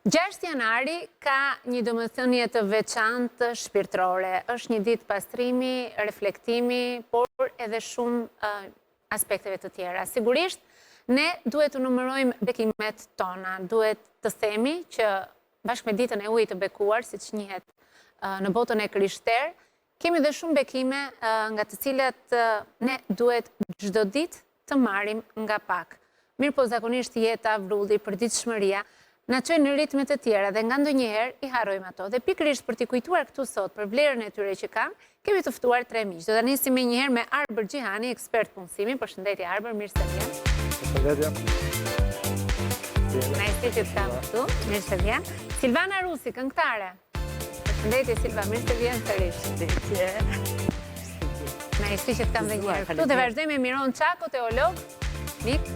6 janari ka një domethënie të veçantë shpirtërore. Është një ditë pastrimi, reflektimi, por edhe shumë aspekteve të tjera. Sigurisht, ne duhet të numërojmë bekimet tona. Duhet të themi që bashkë me ditën e ujit të bekuar, siç njihet në botën e krishterë, kemi dhe shumë bekime nga të cilat ne duhet çdo ditë të marrim nga pak. Mirë po zakonisht jeta, vrulli, përditshmëria na çojnë në ritme të tjera dhe nga ndonjëherë i harrojmë ato. Dhe pikërisht për t'i kujtuar këtu sot për vlerën e tyre që kanë, kemi të ftuar 3 miq. Do ta nisim menjëherë me Arber Xhihani, ekspert punësimi. Përshëndetje Arber, mirë se vjen. Përshëndetje. Mirë që të kam këtu. Mirë se vjen. Silvana Rusi, këngëtare. Përshëndetje Silva, mirë se vjen sërish. Mirë që të kam dhe njëherë këtu. Dhe vazhdojmë me Miron Çako, teolog, mik,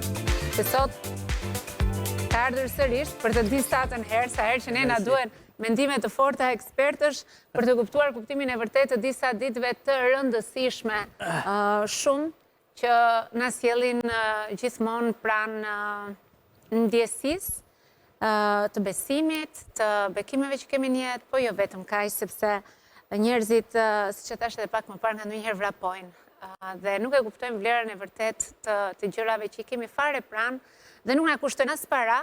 që sot ka ardhur sërish për të disatën herë, sa herë që ne na duhen mendime të forta ekspertësh për të kuptuar kuptimin e vërtetë të disa ditëve të rëndësishme shumë që na sjellin gjithmonë pranë ndjesisë, të besimit, të bekimeve që kemi në jetë, po jo vetëm kaq, sepse njerëzit, siç e thash edhe pak më parë, nga ndonjëherë vrapojnë dhe nuk e kuptojmë vlerën e vërtetë të gjërave që i kemi fare pranë dhe nuk na kushtojnë as para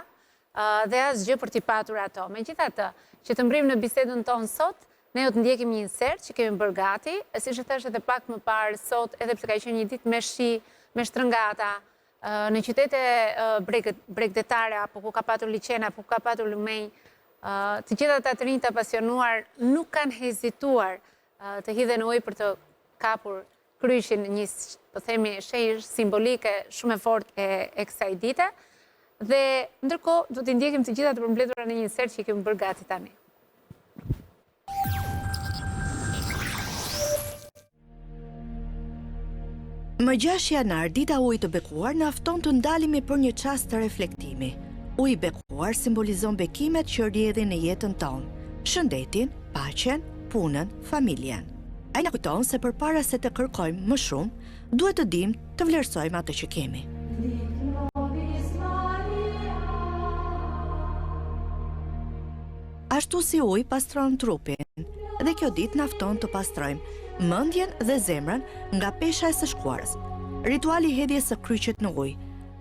dhe as gjë për t'i patur ato. Megjithatë, që të mbrim në bisedën tonë sot, ne do të ndjekim një insert që kemi bërë gati, siç e thash edhe pak më parë sot, edhe pse ka qenë një ditë me shi, me shtrëngata, në qytete bregdetare, apo ku ka patur liçena, apo ku ka patur lumenj, të gjitha ata të rinj të apasionuar nuk kanë hezituar të hidhen ujë për të kapur kryqin, një, po themi, shenjë simbolike shumë e fortë e kësaj dite. Dhe ndërkohë do t'i ndjekim të gjitha të përmbledhura në një insert që i kemi bërë gati tani. Më 6 janar, dita ujit të bekuar, na fton të ndalemi për një çast të reflektimi. Uji i bekuar simbolizon bekimet që rrjedhin në jetën tonë, shëndetin, paqen, punën, familjen. Ai na kujton se përpara se të kërkojmë më shumë, duhet të dimë të vlerësojmë atë që kemi. Ashtu si uji pastron trupin, dhe kjo ditë na fton të pastrojmë mendjen dhe zemrën nga pesha e së shkuarës. Rituali i hedhjes së kryqit në ujë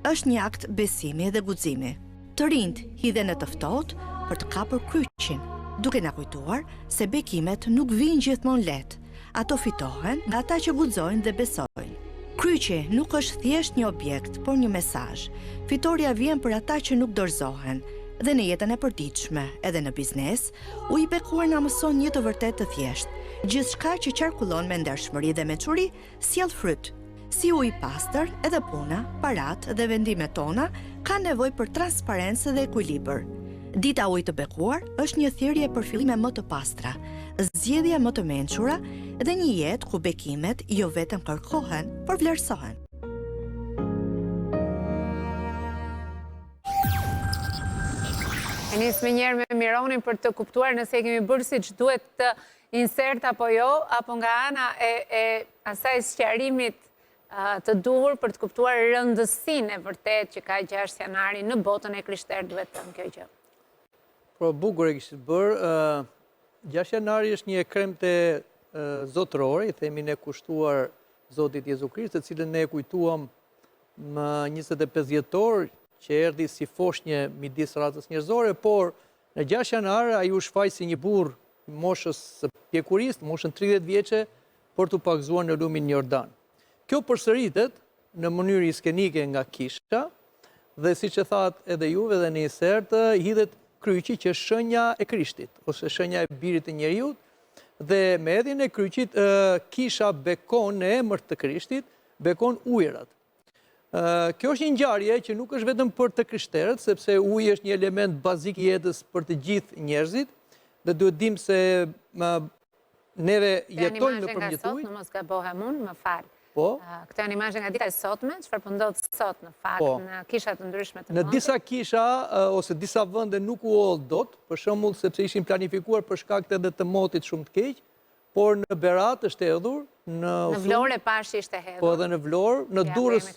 është një akt besimi dhe guximi. Të rinjt hidhen në të ftohtë për të kapur kryqin, duke na kujtuar se bekimet nuk vijnë gjithmonë lehtë. Ato fitohen nga ata që guxojnë dhe besojnë. Kryqi nuk është thjesht një objekt, por një mesazh. Fitoria vjen për ata që nuk dorëzohen. Dhe në jetën e përditshme, edhe në biznes, uji i bekuar na mëson një të vërtetë të thjeshtë. Gjithçka që qarkullon me ndershmëri dhe me çuri sjell fryt. Si uji i pastër, edhe puna, parat dhe vendimet tona kanë nevojë për transparencë dhe ekuilibër. Dita ujit të bekuar është një thirrje për fillime më të pastra, zgjedhje më të mençura dhe një jetë ku bekimet jo vetëm kërkohen, por vlerësohen. E nis me njerë me Mironin për të kuptuar nëse kemi bërë siç duhet të insert apo jo, apo nga ana e asaj sqarimit të duhur për të kuptuar rëndësinë e vërtetë që ka 6 janari në botën e krishterë, duhet të thënë kjo gjë. Po bukur e kishit bërë, 6 janari është një kremte zotërore, i themi ne kushtuar Zotit Jezu Krisht, të cilën ne kujtuam më 25 dhjetor, që erdhi si foshnjë midis ratës njerëzore, por në 6 janar ai u shfaq si një burr moshës së pjekurisë, moshën 30 vjeçe, për të pagzuar në lumin Jordan. Kjo përsëritet në mënyrë iskenike nga kisha, dhe siç e thatë edhe juve dhe në insert, hidhet kryqi që është shenja e Krishtit, ose shenja e birit të njeriut, dhe me hedhjen e kryqit kisha bekon në emër të Krishtit, bekon ujërat. Kjo është një ngjarje që nuk është vetëm për të krishterët, sepse uji është një element bazik i jetës për të gjithë njerëzit, dhe duhet dim se neve jetojmë nëpërmjet ujit. Sot, në mos gabohem unë, më fal. Po. Këtë janë imazhe nga dita e sotme, çfarë po ndodh sot në fakt në kisha të ndryshme të mundit. Në disa kisha ose disa vende nuk u ol dot, për shembull sepse ishin planifikuar për shkak të motit shumë të keq, por në Berat është hedhur, në Vlorë e pash ishte hedhur. po edhe në Vlorë, në Durrës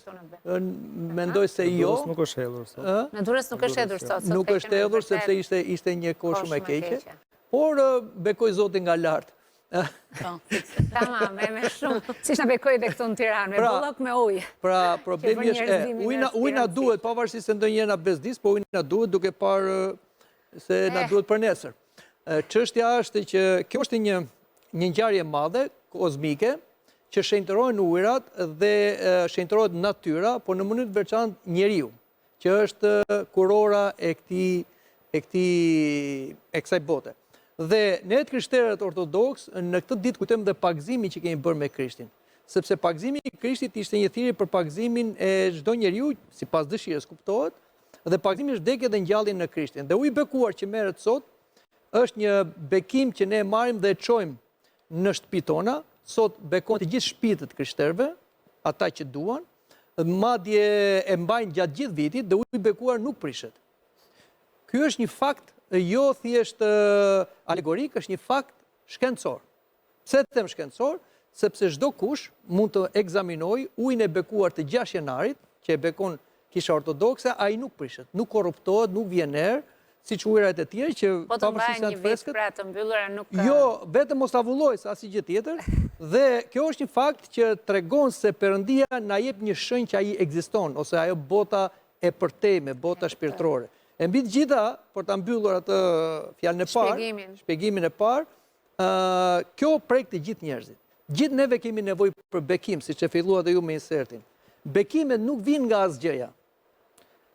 mendoj se jo. Nuk është hedhur sot. Në Durrës nuk është hedhur sot. Nuk është hedhur sepse ishte një kohë shumë e keqe. Por bekoj Zotin nga lartë. Tamam, me shumë. Si shna bekoj dhe këtu në Tiranë, me bullok me ujë. Pra, problemi është, ujna duhet, pavarësisht se ndonjëherë na bezdis, po ujna duhet duke parë se na duhet për nesër. Çështja është që kjo është një ngjarje madhe, kozmike, që shenjtërojnë ujërat dhe shenjtërohet natyra, por në mënyrë të veçantë njeriu, që është kurora e kësaj bote. Dhe ne të krishterët ortodoks, në këtë ditë kujtojmë dhe pagëzimin që kemi bërë me Krishtin. Sepse pagëzimi i Krishtit ishte një thirrje për pagëzimin e çdo njeriu, sipas dëshirës kuptohet, dhe pagëzimi është vdekja dhe ngjalljen në Krishtin. Dhe uji i bekuar që merret sot është një bekim që ne marrim dhe e çojmë në shtëpi tona. Sot bekon të gjithë shtëpitë të krishterëve, ata që duan, madje e mbajnë gjatë gjithë vitit dhe uji i bekuar nuk prishet. Ky është një fakt jo thjesht alegorik, është një fakt shkencor. Pse them shkencor? Sepse çdo kush mund të ekzaminojë ujin e bekuar të 6 janarit, që e bekon Kisha Ortodokse, ai nuk prishet, nuk korruptohet, nuk vjen erë, siç ujërat e tjerë që pavarësisht janë të freskët. Po të mbajnë një vit pra të mbyllura nuk. Jo, vetëm mos ta vulloj sa asgjë tjetër. Dhe kjo është një fakt që tregon se Perëndia na jep një shenjë që ai ekziston, ose ajo bota e përtejme, bota shpirtërore. E mbi të gjitha, për ta mbyllur atë fjalën e parë, shpjegimin e parë, kjo prek të gjithë njerëzit. Gjithë neve kemi nevojë për bekim, siç e filluat ju me insertin. Bekimet nuk vijnë nga asgjëja.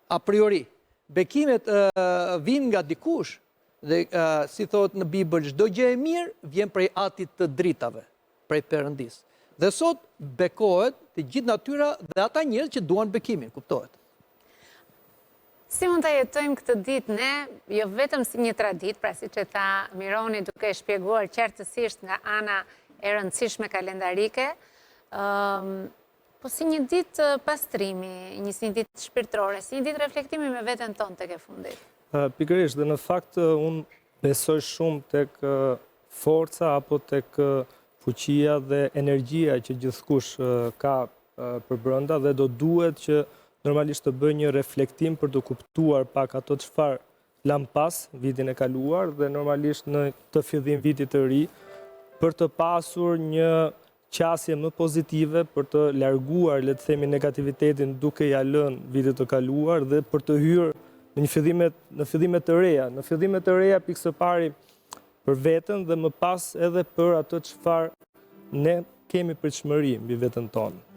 A priori, bekimet vijnë nga dikush dhe si thotë në Bibël, çdo gjë e mirë vjen prej atit të dritave, prej Perëndisë. Dhe sot bekohet të gjithë natyra dhe ata njerëz që duan bekimin, kuptohet. Si mund të jetojmë këtë ditë ne, jo vetëm si një traditë, pra si që tha Mironi duke shpjeguar qartësisht nga ana e rëndësishme kalendarike, po si një ditë pastrimi, si një ditë shpirtërore, si një ditë reflektimi me veten tonë tek e fundit. Pikërisht, dhe në fakt unë besoj shumë tek forca apo tek fuqia dhe energjia që gjithkush ka për brenda dhe do duhet që normalisht të bëj një reflektim për të kuptuar pak ato çfarë lam pas vitin e kaluar dhe normalisht në të fillim vitit të ri për të pasur një qasje më pozitive, për të larguar, le të themi, negativitetin duke ja lënë vitit të kaluar dhe për të hyrë në fillimet të reja. Në fillimet të reja pikë së pari për veten dhe më pas edhe për ato çfarë ne kemi pritshmëri mbi veten tonë.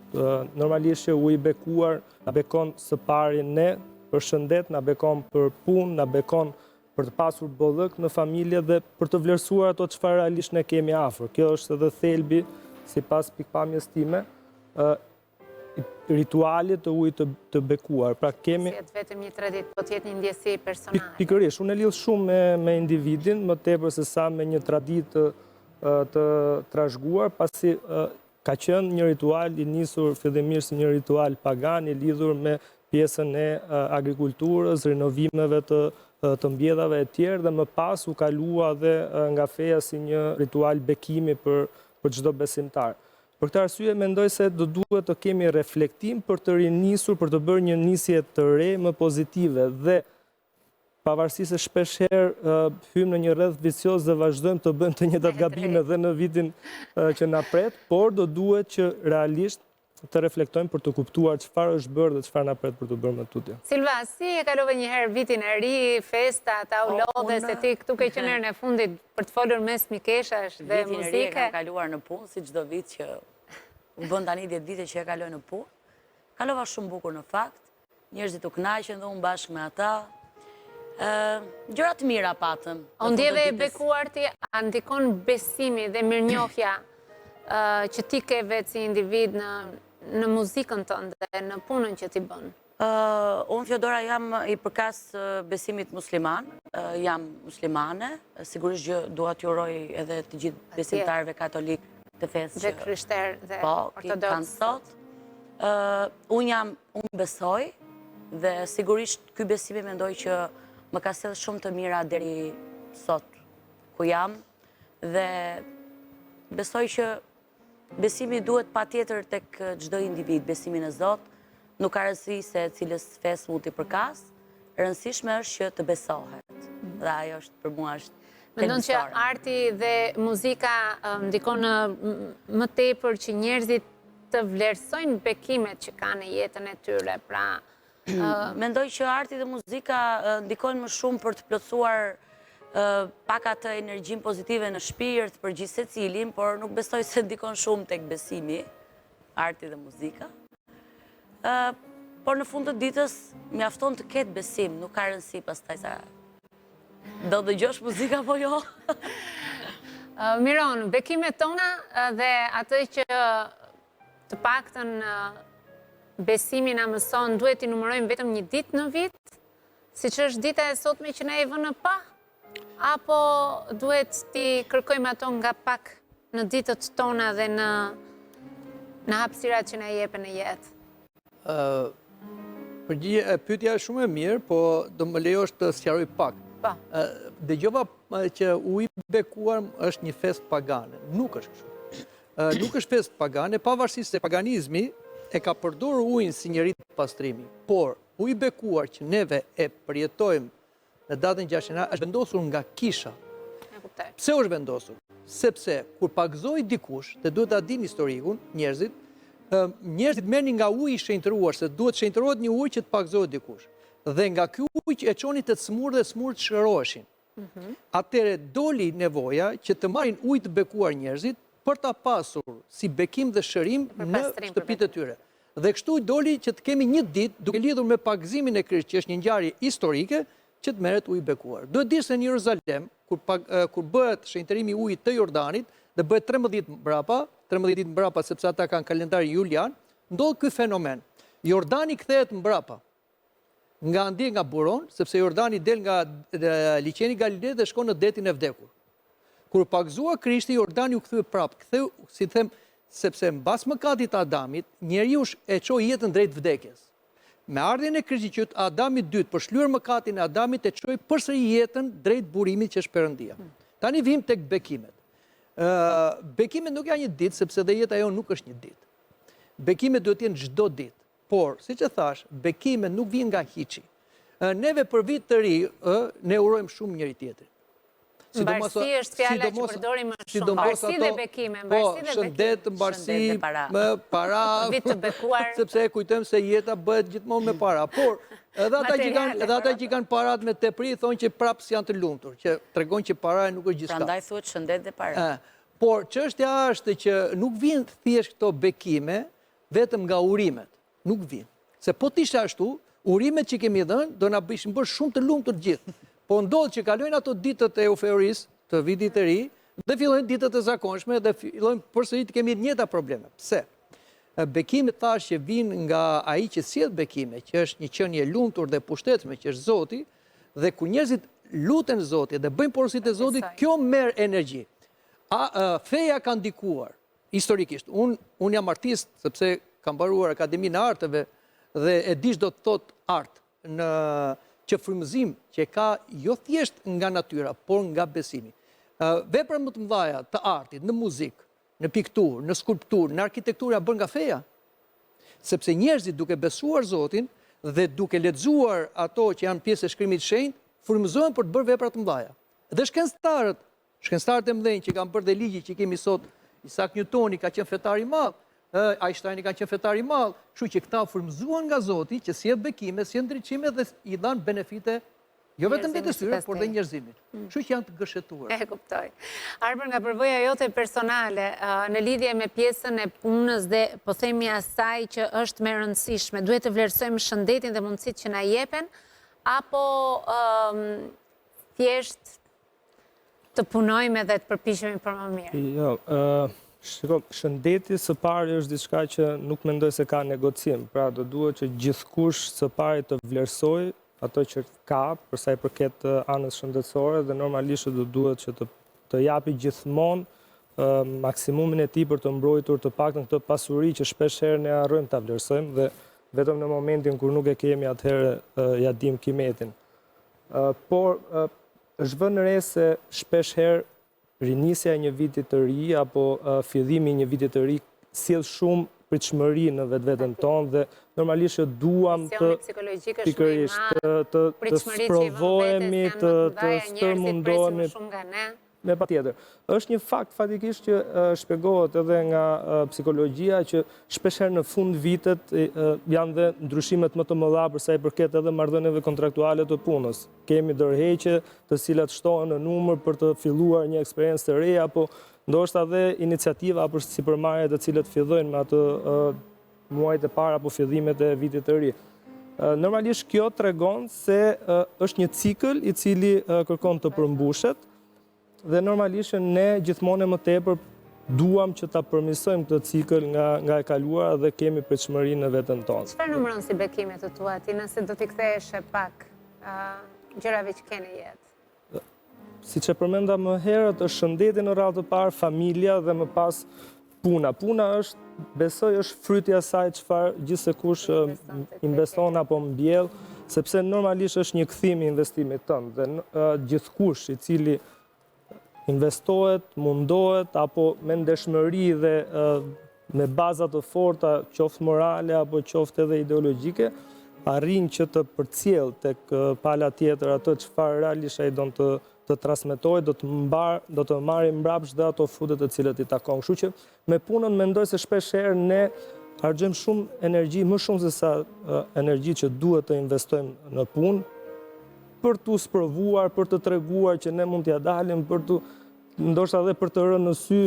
Normalisht që uji bekuar na bekon së pari ne për shëndet, na bekon për punë, na bekon për të pasur bollëk në familje dhe për të vlerësuar ato çfarë realisht ne kemi afër. Kjo është edhe thelbi, sipas pikpamjes time, ritualit të ujit të bekuar. Pra kemi si jetë vetëm një traditë, po të jetë një ndjesi personale. Pikërisht, unë e lidh shumë me individin, më tepër se sa me një traditë të trashëguar, pasi ka qenë një ritual i nisur fillimisht si një ritual pagan i lidhur me pjesën e agrikulturës, rinovimeve të mbjedhave e tjerë dhe më pas u kalua dhe nga feja si një ritual bekimi për çdo besimtar. Për këtë arsye mendoj se do duhet të kemi reflektim për të rinisur, për të bërë një nisje të re më pozitive dhe pavarësisht se shpeshherë hymë në një rreth vicioz dhe vazhdojmë të bëjmë të njëjtat gabime dhe në vitin që na pret, por do duhet që realisht të reflektojmë për të kuptuar çfarë është bërë dhe çfarë na pret për të bërë më tutje. Silva, si e kalove një herë vitin e ri, festa, ta u lodhe, se ti këtu ke qenë herën e fundit për të folur mes mikeshash dhe muzike? Vitin e ri e kam kaluar në punë, si çdo vit që u bën tani 10 vite që e kaloj në punë. Kalova shumë bukur në fakt, njerëzit u kënaqën dhe unë bashkë me ata. Gjëra të mira patëm. O ndjeve e bekuar ti, a ndikon besimi dhe mirënjohja që ti ke vetë si individ në muzikën tënde dhe në punën që ti bën? Unë, Fjodora, jam i përkas besimit musliman, jam muslimane, sigurisht që dua t'ju uroj edhe të gjithë besimtarëve katolik të fesë dhe krishterë dhe ortodoks. Kanë sot. Unë besoj dhe sigurisht ky besimi mendoj që më ka sjellë shumë të mira deri sot ku jam dhe besoj që besimi duhet patjetër tek çdo individ, besimi në Zot, nuk ka rëndësi se cilës fes mund t'i përkas, rëndësishme është që të besohet. Dhe ajo është për mua është Mendon që arti dhe muzika ndikon më tepër që njerëzit të vlerësojnë bekimet që kanë në jetën e tyre, pra mendoj që arti dhe muzika ndikojnë më shumë për të plotësuar pak atë energjinë pozitive në shpirt për gjithë secilin, por nuk besoj se ndikon shumë tek besimi, arti dhe muzika. Por në fund të ditës mjafton të ketë besim, nuk ka rëndësi pastaj sa do dëgjosh muzika apo jo. Miron, bekimet tona dhe atë që të paktën besimi na mëson duhet i numërojmë vetëm një ditë në vit, siç është dita e sotme që na e vënë pa, apo duhet ti kërkojmë ato nga pak në ditët tona dhe në hapësirat që na jepen në jetë? Pyetja është shumë e mirë, po do më lejosh të sqaroj pak. Dëgjova që uji i bekuar është një fest pagane. Nuk është kështu. Nuk është fest pagane, pavarësisht se paganizmi e ka përdorur ujin si një rit pastrimi. Por uji i bekuar që neve e përjetojmë në datën 6 janar është vendosur nga kisha. Pse është vendosur? Sepse kur pagëzoi dikush, dhe duhet ta dinë historikun, njerëzit merrnin nga uji i shenjtëruar, se duhet shenjtërohet një ujë që të pagëzohet dikush. Dhe nga ky ujë e çonin te smurë dhe smurët shëroheshin. Atëre doli nevoja që të marrin ujë të bekuar njerëzit për ta pasur si bekim dhe shërim në shtëpitë e tyre. Dhe kështu doli që të kemi një ditë duke lidhur me pagëzimin e Krishtit, që është një ngjarje historike, që të merret ujë bekuar. Duhet di se në Jeruzalem, kur bëhet shenjtërimi i ujit të Jordanit, dhe bëhet 13 ditë mbrapa sepse ata kanë kalendarin julian, ndodh ky fenomen. Jordani kthehet mbrapa. Nga ndje nga buron, sepse Jordani del nga liçeni Galile dhe shkon në detin e vdekur. Kur pagëzua Krishti, Jordani u kthye prapë. Ktheu, si them, sepse mbas mëkatit të Adamit, njeriu e çoi jetën drejt vdekjes. Me ardhjen e Krishtit që Adami i dytë për shlyer mëkatin e Adamit e çoi përsëri jetën drejt burimit që është Perëndia. Tani vim tek bekimet. Bekimet nuk janë një ditë, sepse dhe jeta jonë nuk është një ditë. Bekimet duhet të jenë çdo ditë. Por, siç e thash, bekimet nuk vijnë nga hiçi. Neve për vit të ri, ne urojmë shumë njëri tjetrin. Mbarësi është fjala që përdorim më shumë. Mbarësi dhe bekime. Po, shëndet, mbarësi, para, vit të bekuar. Sepse e kujtojmë se jeta bëhet gjithmonë me para. Por, edhe ata që kanë parat me tepri, thonë që prapë janë të lumtur, që tregojnë që para nuk është gjithçka. Prandaj thuhet shëndet dhe para. Por, çështja është që nuk vijnë thjesht këto bekime vetëm nga urimet. Nuk vijnë. Se po t'ishte ashtu, urimet që kemi dhënë do na bëjnë bërë shumë të lumtur të gjithë. Po ndodh që kalojnë ato ditët e euforisë të vitit të ri dhe fillojnë ditët e zakonshme dhe fillojnë përsëri të kemi të njëjta probleme. Pse? Bekimet thash që vijnë nga ai që sjell bekime, që është një qenie e lumtur dhe pushtetshme, që është Zoti, dhe kur njerëzit luten Zotit dhe bëjnë porositë e Zotit, kjo merr energji. Feja ka ndikuar historikisht. Unë jam artist sepse kam mbaruar Akademinë e Arteve dhe e di ç'do të thot art në që frymëzim që ka jo thjesht nga natyra, por nga besimi. Vepra më të mëdha të artit, në muzikë, në pikturë, në skulpturë, në arkitekturë bën nga feja. Sepse njerëzit duke besuar Zotin dhe duke lexuar ato që janë pjesë e shkrimit të shenjtë, frymëzohen për të bërë vepra të mëdha. Dhe shkencëtarët e mëdhenj që kanë bërë dhe ligji që kemi sot, Isaac Newtoni ka qenë fetar i madh, Einstein ka qenë fetar i madh, kështu që këta frymëzuan nga Zoti që sjell bekime, sjell ndriçime dhe i dhan benefite jo vetëm vetes tyre, por dhe njerëzimit. Kështu që janë të gëshëtuar. E kuptoj. Arber, nga përvoja jote personale, në lidhje me pjesën e punës dhe po themi asaj që është më e rëndësishme, duhet të vlerësojmë shëndetin dhe mundësitë që na jepen, apo thjesht të punojmë dhe të përpiqemi për më mirë? Jo, shëndeti së pari është diçka që nuk mendoj se ka negocim. Pra do duhet që gjithkush së pari të vlerësoj ato që ka, për sa i përket anës shëndetësore, dhe normalisht do duhet që të japi gjithmonë maksimumin e tij për të mbrojtur të paktën këtë pasuri që shpesh herë ne harrojmë ta vlerësojmë dhe vetëm në momentin kur nuk e kemi atëherë ja dim kimetin. Por është vënë re se shpesh herë rinisja e një viti të ri apo fillimi i një viti të ri sjell shumë pritshmëri në vetveten tonë dhe normalisht që duam të sprovohemi, të stërmundohemi. Me patjetër. Është një fakt fatikisht që shpjegohet edhe nga psikologjia që shpeshherë në fund vitet janë dhe ndryshimet më të mëdha për sa i përket edhe marrëdhënieve kontraktuale të punës. Kemi dorëheqje të cilat shtohen në numër për të filluar një eksperiencë të re apo ndoshta dhe iniciativa për sipërmarrje të cilat fillojnë me atë muajt e parë apo fillimet e vitit të ri. Normalisht kjo tregon se është një cikël i cili kërkon të përmbushet. Dhe normalisht ne gjithmonë më tepër duam që ta përmirësojmë këtë cikël nga e kaluara dhe kemi pritshmëri në veten tonë. Çfarë numëron si bekimet të tua ti nëse do t'i kthehesh pak gjërave që keni jetë? Siç e përmenda më herët, është shëndeti në radhë të parë, familja dhe më pas puna. Puna besoj është fryti i asaj çfarë gjithsekush investon apo mbjell, sepse normalisht është një kthim i investimit tënd dhe gjithkush i cili investohet, mundohet, apo me ndeshmëri dhe me bazat të forta, qoftë morale apo qoftë edhe ideologjike, arrin që të përcjell tek pala tjetër atë çfarë realisht ai don të transmetojë, do të marrë mbrapsht dhe ato frutet të cilat i takon. Kështu që me punën mendoj se shpeshherë ne harxojmë shumë energji, më shumë se sa energji që duhet të investojmë në punë, për të sprovuar, për të treguar që ne mund t'ja dalim, ndoshta edhe për të rënë në sy,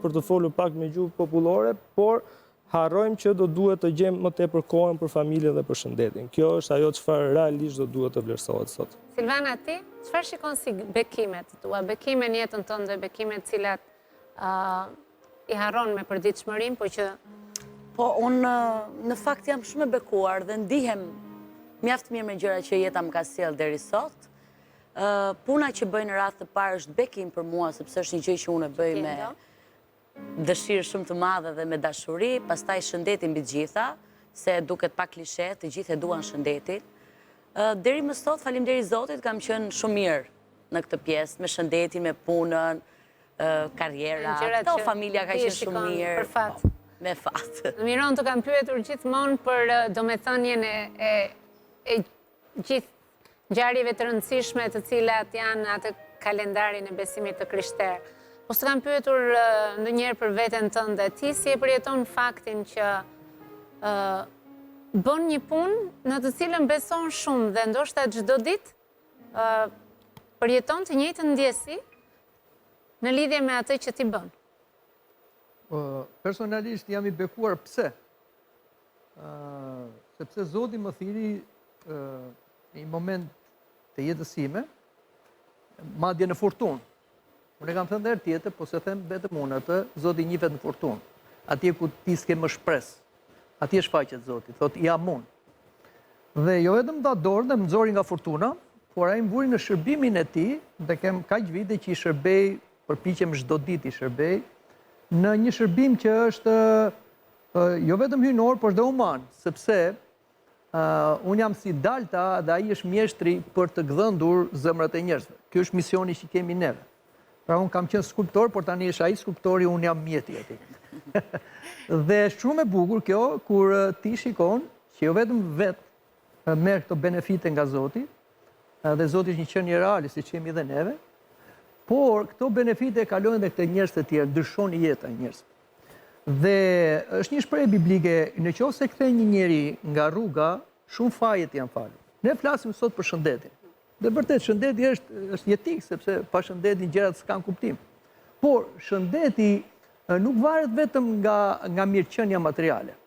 për të folur pak me gjuhë popullore, por harrojmë që do duhet të gjejmë më tepër kohën për familjen dhe për shëndetin. Kjo është ajo çfarë realisht do duhet të vlerësohet sot. Silvana, ti çfarë shikon si bekimet tua, bekime në jetën tënde dhe bekimet të cilat i harron me përditshmërinë, po që unë në fakt jam shumë e bekuar dhe ndihem mjaft mirë me gjërat që jeta më ka sjellë deri sot. Puna që bëj në radhë të parë është bekim për mua, sepse është një gjë që unë e bëj me dëshirë shumë të madhe dhe me dashuri, pastaj shëndetin mbi të gjitha, se duket pak klishe, të gjithë e duan shëndetin. Deri më sot, faleminderit Zotit, kam qenë shumë mirë në këtë pjesë, me shëndetin, me punën, karriera, këto familja ka qenë shumë mirë. Për fat. Me fat. Miron, të kam pyetur gjithmonë për domethënien e gjithë ngjarjeve të rëndësishme të cilat janë atë kalendarin e besimit të krishterë. Po s'të kam pyetur ndonjëherë për veten tënde, ti si e përjeton faktin që bën një punë në të cilën beson shumë dhe ndoshta çdo ditë përjeton të njëjtën ndjesi në lidhje me atë që ti bën? Personalisht jam i bekuar pse? Sepse Zoti më thiri në një moment të jetës time, madje në fortunë. Unë e kam thënë herë tjetër, po se them vetëm unë atë, Zoti njihet në fortunë. Atje ku ti s'ke më shpresë. Atje shfaqet Zoti, thotë jam unë. Dhe jo vetëm dha dorë dhe më nxori nga fortuna, por ai më vuri në shërbimin e tij, dhe kem kaq vite që i shërbej, përpiqem çdo ditë i shërbej, në një shërbim që është jo vetëm hyjnor, por dhe human, sepse unë jam si dalta dhe ai është mjeshtri për të gdhëndur zemrat e njerëzve. Ky është misioni që kemi neve. Pra unë kam qenë skulptor, por tani është ai skulptori, unë jam mjeti atij. Dhe shumë e bukur kjo kur ti shikon që jo vetëm merr këto benefite nga Zoti, dhe Zoti është një qenie reale siç jemi dhe neve, por këto benefite kalojnë edhe te njerëz të tjerë, ndryshon jetën e njerëzve. Dhe është një shprehje biblike, nëse kthej një njeri nga rruga, shumë fajet janë falur. Ne flasim sot për shëndetin. Dhe vërtet shëndeti është jetik, sepse pa shëndetin gjërat s'kan kuptim. Por shëndeti nuk varet vetëm nga mirëqenia materiale.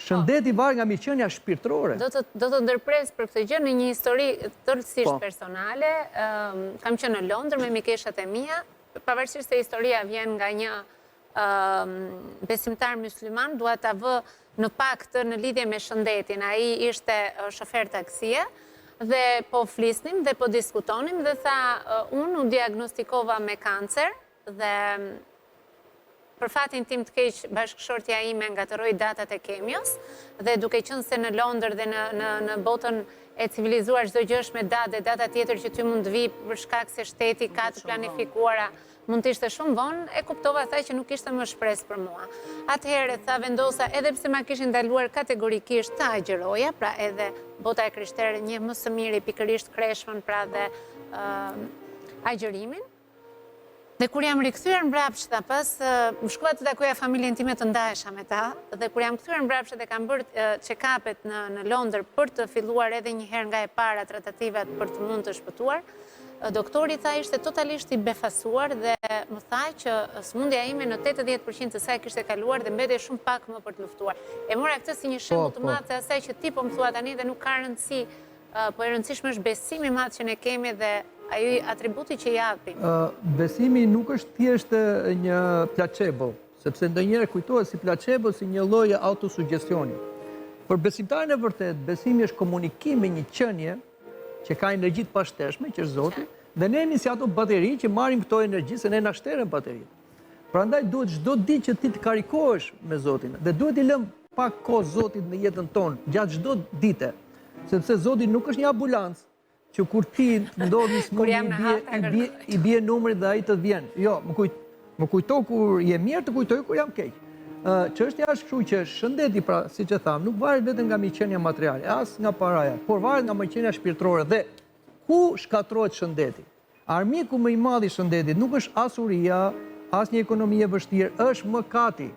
Shëndeti varet nga mirëqenia shpirtërore. Do të ndërpres për këtë gjë në një histori tërësisht personale. Kam qenë në Londër me mikeshat e mia, pavarësisht se historia vjen nga një besimtar mysliman, dua ta vë në pakt në lidhje me shëndetin. Ai ishte shofer taksie dhe po flisnim dhe po diskutonim dhe tha, unë u diagnostikova me kancer dhe për fatin tim të keq bashkëshortja ime ngatëroi datat e kemios dhe duke qenë se në Londër dhe në botën e civilizuar, çdo gjë është me datë, dhe data tjetër që ty mund të vi për shkak se shteti ka të planifikuara, mund të ishte shumë vonë, e kuptova thaj që nuk ishte më shpresë për mua. Atëherë tha vendosa, edhe pse ma kishin ndaluar kategorikisht të agjëroja, pra edhe bota e krishterë një më së miri pikërisht kreshmën, pra dhe agjërimin. Dhe kur jam rikthyer mbrapsht pas, më shkova të takoja familjen time të ndahesha me ta, dhe kur jam kthyer mbrapsht dhe kam bërë check-upet në Londër për të filluar edhe një herë nga e para tratativat për të mund të shpëtuar, doktori tha ishte totalisht i befasuar dhe më tha që sëmundja ime në 80% të saj kishte kaluar dhe mbetej shumë pak më për të luftuar. E mora këtë si një shembull të madh të asaj që ti po më thua tani dhe nuk ka rëndësi, po e rëndësishme është besimi i madh që ne kemi dhe ai atributi që japim. Besimi nuk është thjesht një placebo, sepse ndonjëherë kujtohet si placebo, si një lloj autosugjestioni. Por besimtarin e vërtet, besimi është komunikim me një qenie që ka energji të pashteshme, që është Zoti, dhe ne jemi si ato bateri që marrim këto energji se ne na shteren bateritë. Prandaj duhet çdo ditë që ti të karikohesh me Zotin dhe duhet i lëm pak kohë Zotit në jetën tonë gjatë çdo dite, sepse Zoti nuk është një ambulancë që kur ti ndodhi smundje i bie numri dhe ai të vjen. Jo, më kujto kur je mirë, të kujtoj kur jam keq. Çështja është kështu që shëndeti, pra, siç e tham, nuk varet vetëm nga miqënia materiale, as nga paraja, por varet nga miqënia shpirtërore dhe ku shkatërrohet shëndeti. Armiku më i madh i shëndetit nuk është as uria, as një ekonomi e vështirë, është mëkati,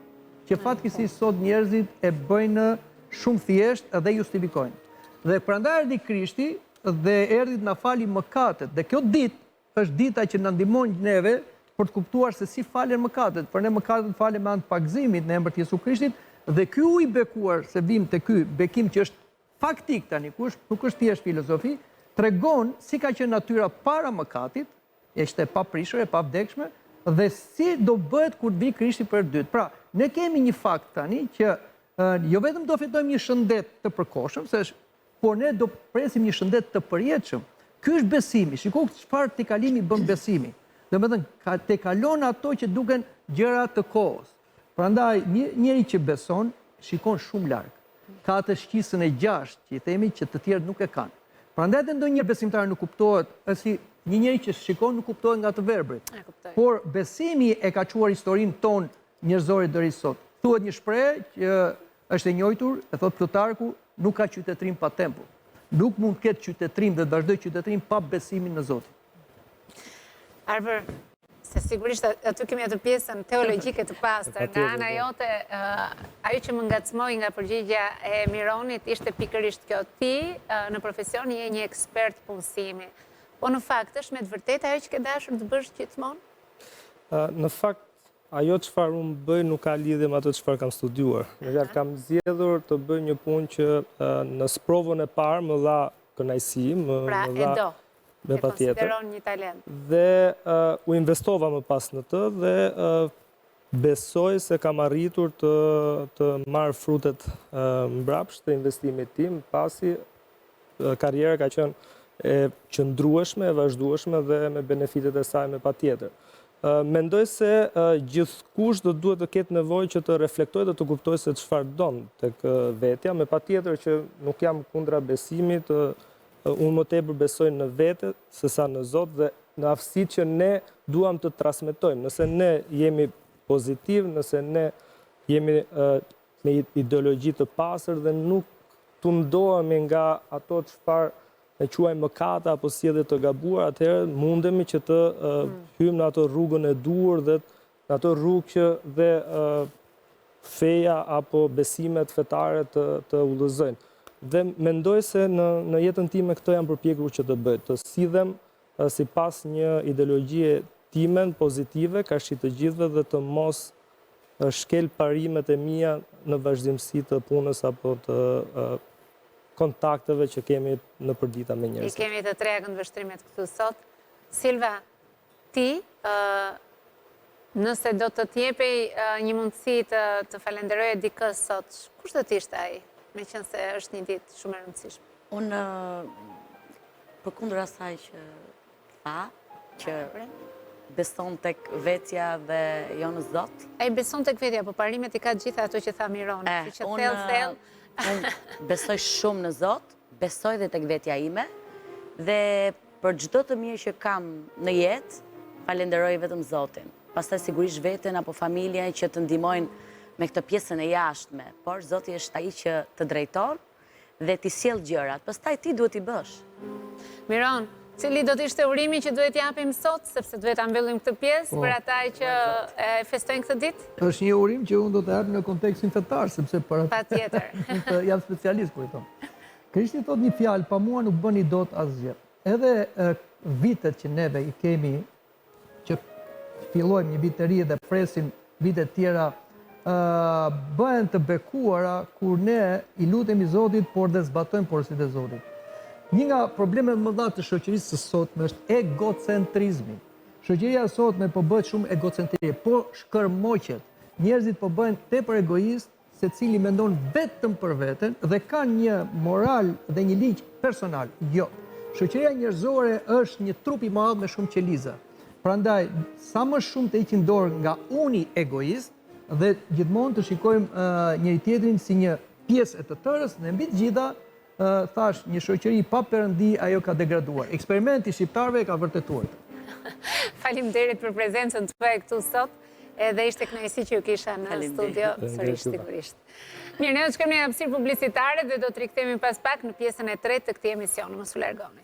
që fatkeqësisht sot njerëzit e bëjnë shumë thjesht dhe justifikojnë. Dhe prandaj erdhi Krishti dhe erdhi të na fali mëkatet. Dhe kjo ditë është dita që na ndihmon neve për të kuptuar se si falen mëkatet. Për ne mëkatet falen me anë të pagëzimit në emër të Jezu Krishtit dhe ky ujë i bekuar, se vim te ky bekim që është faktik tani, nuk është thjesht filozofi, tregon si ka qenë natyra para mëkatit, ishte e paprishur, e pavdekshme, dhe si do bëhet kur vi Krishti për dytë. Pra, ne kemi një fakt tani që jo vetëm do fitojmë një shëndet të përkohshëm, por ne do presim një shëndet të përjetshëm. Ky është besimi. Shikoj çfarë tejkalimi bën besimi. Domethënë te kalon ato që duken gjëra të kohës. Prandaj njëri që beson shikon shumë larg. Ka atë shqisën e 6 që i themi që të tjerët nuk e kanë. Prandaj edhe ndonjëherë besimtari nuk kuptohet, si një njeri që shikon nuk kuptohet nga të verbrit. Por besimi e ka çuar historinë tonë njerëzore deri sot. Thuhet një shprehje që është e njohur, e thot Plutarku, nuk ka qytetërim pa tempull. Nuk mund të ketë qytetërim dhe të vazhdoj qytetërim pa besimin në Zotin. Arber, se sigurisht aty kemi atë pjesën teologjike të pastër. Nga ana jote, ajo që më ngacmoi nga përgjigja e Mironit ishte pikërisht kjo. Ti në profesion je një ekspert punësimi. Po në fakt është me të vërtetë ajo që ke dashur të bësh gjithmonë? Në fakt, ajo çfarë unë bëj nuk ka lidhje me ato çfarë kam studiuar. Në kam zgjedhur të bëj një punë që në sprovën e parë më dha kënaqësi, më dha me patjetër. Konsideron një talent. Dhe u investova më pas në të dhe besoj se kam arritur të marr frutet mbrapsht të investimit tim, pasi karriera ka qenë e qëndrueshme, e vazhdueshme dhe me benefitet e saj me patjetër. Mendoj se gjithkush do duhet të ketë nevojë që të reflektojë dhe të kuptojë se çfarë don tek vetja, me patjetër që nuk jam kundra besimit, unë më tepër besoj në vete sesa në Zot dhe në aftësitë që ne duam të transmetojmë. Nëse ne jemi pozitiv, nëse ne jemi me ideologji të pastër dhe nuk tundohemi nga ato çfarë e quajmë mëkate apo sjellje të gabuar, atëherë mundemi që të hyjmë në ato rrugën e duhur dhe në ato rrugë që dhe feja apo besimet fetare të udhëzojnë. Dhe mendoj se në jetën time këto jam përpjekur që të bëj, të sidhem sipas një ideologjie timen pozitive, kaqë të gjithëve dhe të mos shkel parimet e mia në vazhdimsi të punës apo të kontakteve që kemi në përdita me njerëzit. I kemi të treja këndvështrimet këtu sot. Silva, ti, nëse do të t'jepej një mundësi të falenderoje dikës sot, kush do t'ishte ai? Me qenë se është një ditë shumë e rëndësishme. Unë, përkundër asaj që tha, që beson tek vetja dhe jo në Zot. Ai beson tek vetja, po parimet i ka gjitha ato që tha Mironi, që thellë. Unë besoj shumë në Zot, besoj dhe tek vetja ime, dhe për çdo të mirë që kam në jetë, falenderoj vetëm Zotin. Pastaj sigurisht veten apo familjen që të ndihmojnë me këtë pjesën e jashtme, por Zoti është ai që të drejton dhe t'i sjell gjërat. Pastaj ti duhet i bësh. Miron, cili do të ishte urimi që duhet japim sot, sepse duhet ta mbyllim këtë pjesë për ata që e festojnë këtë ditë? Është një urim që unë do të jap në kontekstin fetar, sepse para Patjetër. jam specialist për këto. Krishti thot një fjalë, pa mua nuk bëni dot asgjë. Edhe vitet që neve i kemi, që fillojmë një vit të ri dhe presim vitet tjera, bëhen të bekuara kur ne i lutemi Zotit, por dhe zbatojmë porositë e Zotit. Një nga problemet më dha të shoqërisë së sotme është egocentrizmi. Shoqëria sotme po bëhet shumë egocentrie, po shkërmoqet. Njerëzit po bëhen tepër egoist, secili mendon vetëm për veten dhe kanë një moral dhe një ligj personal. Jo. Shoqëria njerëzore është një trup i madh me shumë qeliza. Prandaj, sa më shumë të heqin dorë nga uni egoist dhe gjithmonë të shikojmë njëri tjetrin si një pjesë e të tërës, dhe mbi të gjitha, thash, një shoqëri pa perëndi ajo ka degraduar. Eksperimenti shqiptarëve ka vërtetuar. Faleminderit për prezencën tuaj këtu sot, edhe ishte kënaqësi që ju kisha në studio sërish sigurisht. Mirë, ne do të shkojmë në hapësirë publicitare dhe do të rikthehemi pas pak në pjesën e tretë të këtij emisioni. Mos u largoni.